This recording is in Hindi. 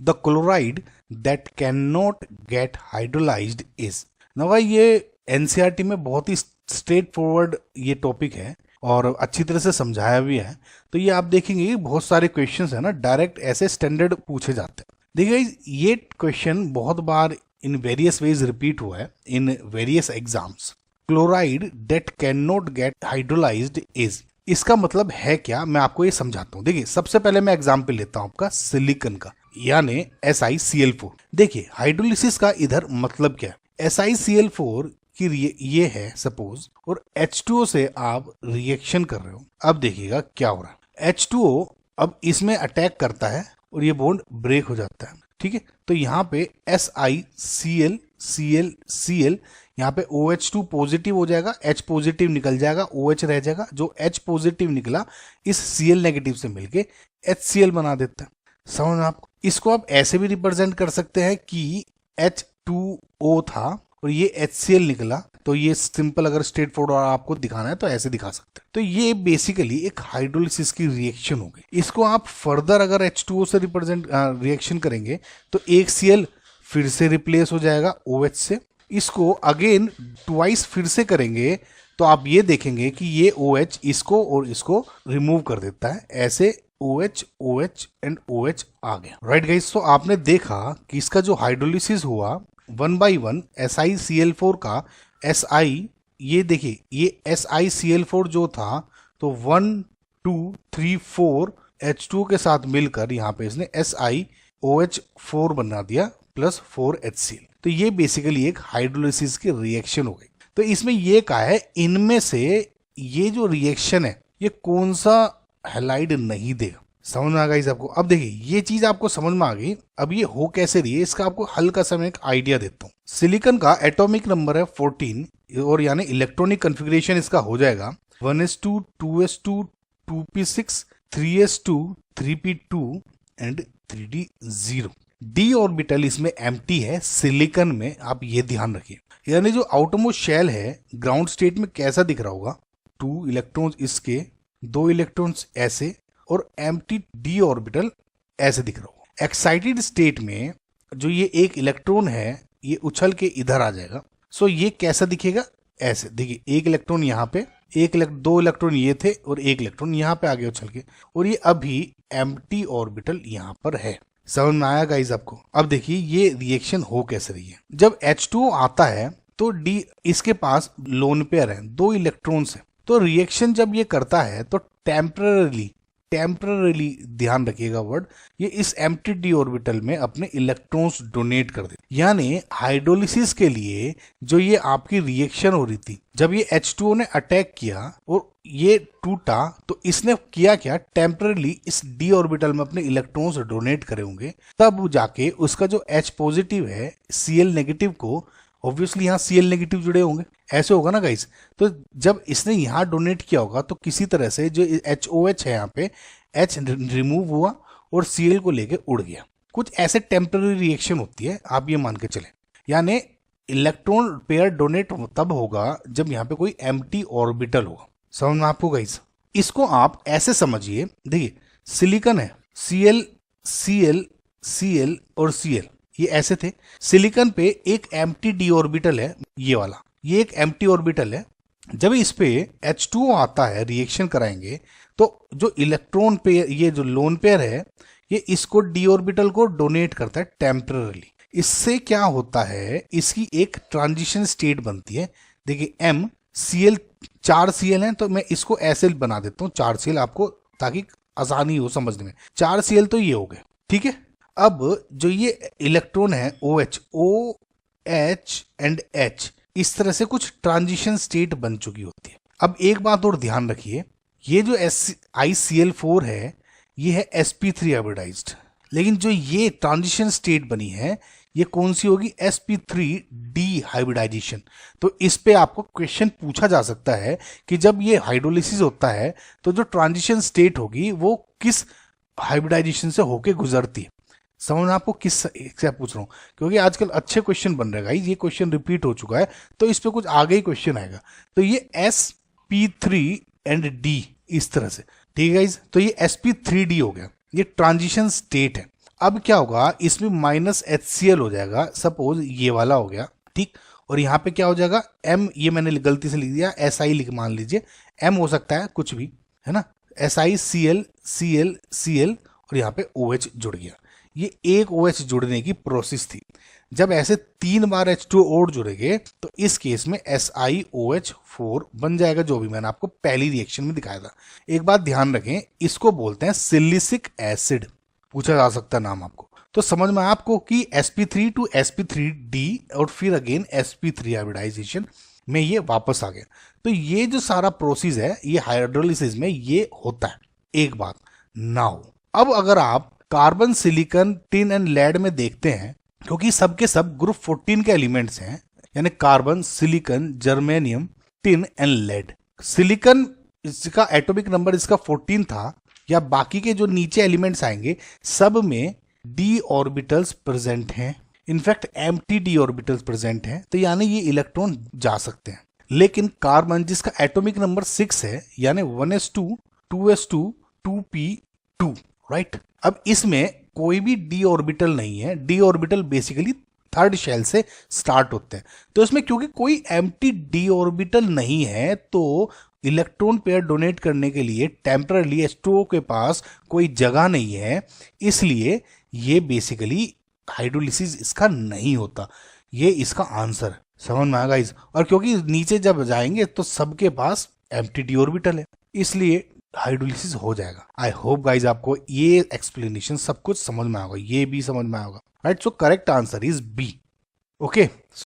The chloride that can not gate hydrolysed is. ना भाई ये एनसीईआरटी में बहुत ही स्ट्रेट फॉरवर्ड ये टॉपिक है और अच्छी तरह से समझाया भी है। तो ये आप देखेंगे बहुत सारे क्वेश्चंस है ना डायरेक्ट ऐसे स्टैंडर्ड पूछे जाते हैं। देखिए ये क्वेश्चन बहुत बार इन वेरियस वेज रिपीट हुआ है in various exams. Chloride that can not gate hydrolysed is, इसका मतलब है क्या, मैं आपको ये समझाता हूँ। देखिए सबसे पहले मैं एग्जाम्पल लेता हूँ आपका सिलिकॉन का, यानी SiCl4। देखिए हाइड्रोलिसिस का इधर मतलब क्या है, SiCl4 कि ये है सपोज, और H2O से आप रिएक्शन कर रहे हो। अब देखिएगा क्या हो रहा है, H2O अब इसमें अटैक करता है और ये बॉन्ड ब्रेक हो जाता है, ठीक है। तो यहाँ पे SiCl यहाँ पे OH2 पॉजिटिव हो जाएगा, H पॉजिटिव निकल जाएगा, OH रह जाएगा। जो H पॉजिटिव निकला इस Cl नेगेटिव से मिलके HCl बना देता है। समझ में आपको? इसको आप ऐसे भी रिप्रेजेंट कर सकते हैं कि H2O था और ये HCl निकला, तो ये सिंपल अगर स्ट्रेट फॉरवर्ड आपको दिखाना है तो ऐसे दिखा सकते हैं। तो ये बेसिकली एक हाइड्रोलिसिस की रिएक्शन हो गई। इसको आप फर्दर अगर H2O से रिप्रेजेंट रिएक्शन करेंगे तो एक Cl फिर से रिप्लेस हो जाएगा OH से। इसको अगेन ट्वाइस फिर से करेंगे तो आप ये देखेंगे कि ये OH इसको और इसको रिमूव कर देता है, ऐसे OH OH एंड OH आ गया। राइट गाइस, तो आपने देखा कि इसका जो हाइड्रोलिसिस हुआ 1 by 1 SiCl4 का Si, ये देखिए ये SiCl4 जो था तो 1 2 3 4 H2O के साथ मिलकर यहाँ पे इसने SiOH4 बना दिया प्लस 4 HCl। तो ये बेसिकली एक हाइड्रोलिसिस की रिएक्शन हो गई। तो इसमें ये कहा है इनमें से ये जो रिएक्शन है ये कौन सा हैलाइड नहीं देगा। समझ में आ गई सबको? अब देखिए ये चीज आपको समझ में आ गई। अब ये हो कैसे रही है इसका आपको हल्का सा मैं एक आइडिया देता हूँ। सिलिकॉन का एटॉमिक नंबर है 14 और यानी इलेक्ट्रॉनिक कॉन्फ़िगरेशन इसका हो जाएगा 1s2 2s2 2p6 3s2 3p2 and 3d0। D orbital इसमें एम्प्टी है सिलिकॉन में, आप ये ध्यान रखिए। यानी जो आउटरमोस्ट शेल है ग्राउंड स्टेट में कैसा दिख रहा होगा, 2 इलेक्ट्रॉन्स इसके, 2 इलेक्ट्रॉन्स ऐसे और एम्प्टी डी ऑर्बिटल ऐसे दिख रहा होगा। एक्साइटेड स्टेट में जो ये एक इलेक्ट्रॉन है ये उछल के इधर आ जाएगा। सो ये कैसा दिखेगा, ऐसे देखिए, एक इलेक्ट्रॉन यहाँ पे, दो इलेक्ट्रॉन ये थे और एक इलेक्ट्रॉन यहाँ पे आ गया उछल के, और ये अभी एम्प्टी ऑर्बिटल यहाँ पर है। समझ में आया गाइस आपको? अब देखिए ये रिएक्शन हो कैसे रही है। जब H2O आता है तो डी इसके पास लोन पेयर है, 2 इलेक्ट्रॉन्स है। तो रिएक्शन जब ये करता है तो टेम्पररीली ध्यान रखिएगा वर्ड, ये इस एम्प्टी डी ऑर्बिटल में अपने इलेक्ट्रॉन्स डोनेट कर देते। यानी हाइड्रोलिसिस के लिए जो ये आपकी रिएक्शन हो रही थी, जब ये H2O ने अटैक किया और ये टूटा तो इसने किया क्या, टेम्पररी इस डी ऑर्बिटल में अपने इलेक्ट्रॉन्स डोनेट करे होंगे, तब जाके उसका जो H पॉजिटिव है Cl नेगेटिव को ऑब्वियसली यहाँ Cl नेगेटिव जुड़े होंगे, ऐसे होगा ना गाइस। तो जब इसने यहाँ डोनेट किया होगा तो किसी तरह से जो HOH है यहाँ पे H रिमूव हुआ और Cl को लेके उड़ गया। कुछ ऐसे टेम्पररी रिएक्शन होती है, आप ये मान के चले। यानी इलेक्ट्रॉन पेयर डोनेट तब होगा जब यहाँ पे कोई एम्प्टी ऑर्बिटल होगा। समझ में आपको गाइस? इसको आप ऐसे समझिए, देखिए सिलिकॉन है, Cl Cl Cl और Cl ये ऐसे थे। सिलिकॉन पे एक एम्प्टी डी ऑर्बिटल है, ये वाला, ये एक एम्प्टी ऑर्बिटल है। जब इस पे H2O आता है रिएक्शन कराएंगे तो जो इलेक्ट्रॉन पेयर, ये जो लोन पेयर है, ये इसको डी ऑर्बिटल को डोनेट करता है टेम्पररी। इससे क्या होता है, इसकी एक ट्रांजिशन स्टेट बनती है। देखिए M Cl 4 Cl है तो मैं इसको ऐसे बना देता हूँ 4 Cl आपको, ताकि आसानी हो समझने में। 4 Cl तो ये हो गए, ठीक है। अब जो ये इलेक्ट्रॉन है OH एंड H, इस तरह से कुछ ट्रांजिशन स्टेट बन चुकी होती है। अब एक बात और ध्यान रखिए, ये जो SiCl4 है ये है sp3 हाइब्रिडाइज्ड, लेकिन जो ये ट्रांजिशन स्टेट बनी है ये कौन सी होगी, sp3d हाइब्रिडाइजेशन। तो इस पे आपको क्वेश्चन पूछा जा सकता है कि जब ये हाइड्रोलिसिस होता है तो जो ट्रांजिशन स्टेट होगी वो किस हाइब्रिडाइजेशन से होके गुजरती है। समझ में आपको किस से पूछ रहा हूँ, क्योंकि आजकल अच्छे क्वेश्चन बन रहे हैं, ये क्वेश्चन रिपीट हो चुका है तो इस पे कुछ आगे ही क्वेश्चन आएगा। तो ये sp3 एंड d इस तरह से, ठीक है गाइस। तो ये sp3d हो गया, ये ट्रांजिशन स्टेट है। अब क्या होगा, इसमें माइनस HCl हो जाएगा, सपोज ये वाला हो गया, ठीक। और यहाँ पे क्या हो जाएगा, M, ये मैंने गलती से लिख दिया, SI लिख, मान लीजिए M हो सकता है कुछ भी, है ना। SiCl Cl Cl और यहाँ पे OH जुड़ गया। ये एक OH जुड़ने की प्रोसेस थी। जब ऐसे 3 बार H2O और जुड़ेंगे तो इस केस में SiOH4 बन जाएगा, जो भी मैंने आपको पहली रिएक्शन में दिखाया था। एक बात ध्यान रखें, इसको बोलते हैं सिलिसिक एसिड, पूछा जा सकता है नाम आपको। तो समझ में आया आपको कि sp3 टू sp3d और फिर अगेन sp3 हाइब्रिडाइजेशन में ये वापस आ गया। तो ये जो सारा प्रोसेस है ये हाइड्रोलिसिस में ये होता है। एक बात नाउ, अब अगर आप carbon, silicon, tin and lead में देखते हैं, क्योंकि सबके सब ग्रुप 14 के एलिमेंट्स हैं, यानी carbon, silicon, germanium, tin and lead. Silicon, इसका एटॉमिक नंबर इसका 14 था, या बाकी के जो नीचे एलिमेंट्स आएंगे सब में d ऑर्बिटल्स प्रेजेंट हैं, in fact empty d orbitals present हैं, तो यानी ये इलेक्ट्रॉन जा सकते हैं। लेकिन कार्बन, जिसका एटॉमिक नंबर 6 है, यानी 1s2 2s2 2p2, राइट। अब इसमें कोई भी d ऑर्बिटल नहीं है। d orbital basically third shell से स्टार्ट होते हैं। तो इसमें क्योंकि कोई एम्प्टी d ऑर्बिटल नहीं है, तो इलेक्ट्रॉन पेयर डोनेट करने के लिए टेम्पररी H2O के पास कोई जगह नहीं है, इसलिए ये बेसिकली हाइड्रोलिसिस इसका नहीं होता। ये इसका आंसर है, समझ में आएगा इस। और क्योंकि नीचे जब जाएंगे तो सबके पास एम्प्टी d ऑर्बिटल है, इसलिए हाइड्रोलिसिस हो जाएगा। आई होप गाइज आपको ये एक्सप्लेनेशन सब कुछ समझ में आएगा, ये भी समझ में आएगा, right. So correct answer is B. Okay.